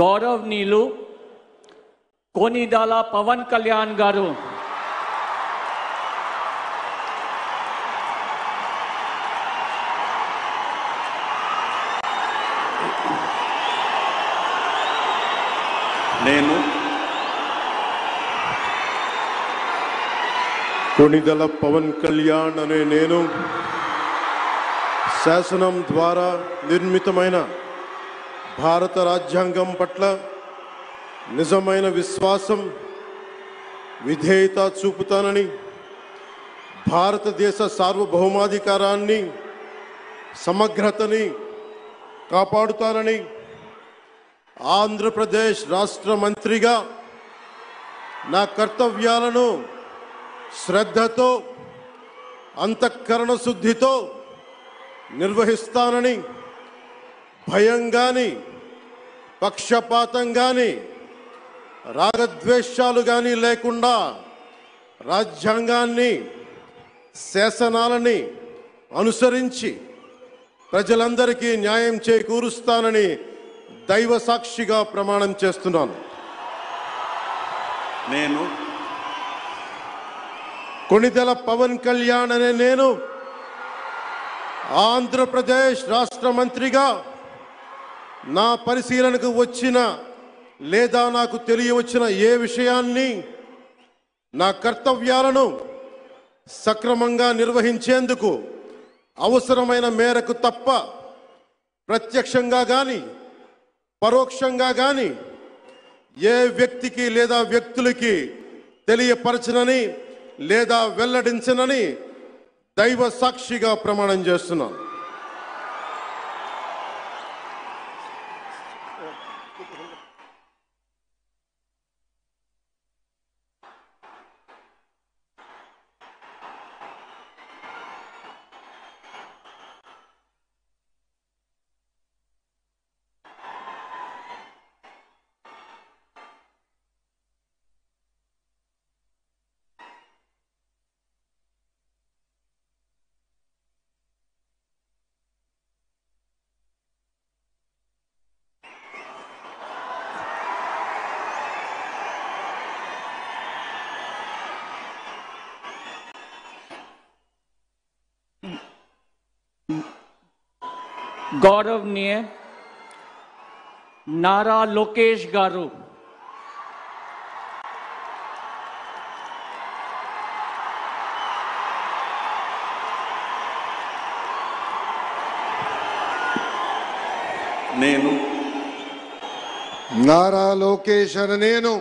గౌరవనీయులు కొనిదెల పవన్ కళ్యాణ్ గారు నేను కొనిదెల పవన్ కళ్యాణ్ అనే నేను శాసనం ద్వారా నిర్మితమైన భారత రాజ్యాంగం పట్ల నిజమైన విశ్వాసం విధేయత చూపుతానని, భారతదేశ సార్వభౌమాధికారాన్ని సమగ్రతని కాపాడుతానని, ఆంధ్రప్రదేశ్ రాష్ట్ర మంత్రిగా నా కర్తవ్యాలను శ్రద్ధతో అంతఃకరణ శుద్ధితో నిర్వహిస్తానని, భయం గాని పక్షపాతం గాని రాగద్వేషాలు గాని లేకుండా రాజ్యాంగాన్ని శాసనాలని అనుసరించి ప్రజలందరికీ న్యాయం చేకూరుస్తానని దైవ సాక్షిగా ప్రమాణం చేస్తున్నాను. నేను కొనిదెల పవన్ కళ్యాణ్ అనే నేను ఆంధ్రప్రదేశ్ రాష్ట్ర మంత్రిగా నా పరిశీలనకు వచ్చిన లేదా నాకు తెలియవచ్చిన ఏ విషయాన్ని నా కర్తవ్యాలను సక్రమంగా నిర్వహించేందుకు అవసరమైన మేరకు తప్ప ప్రత్యక్షంగా కానీ పరోక్షంగా కానీ ఏ వ్యక్తికి లేదా వ్యక్తులకి తెలియపరచనని లేదా వెల్లడించనని దైవ సాక్షిగా ప్రమాణం చేస్తున్నాను. गौरवनीय नारा लोकेश गारू నేను నారా లోకేష్ అనే నేను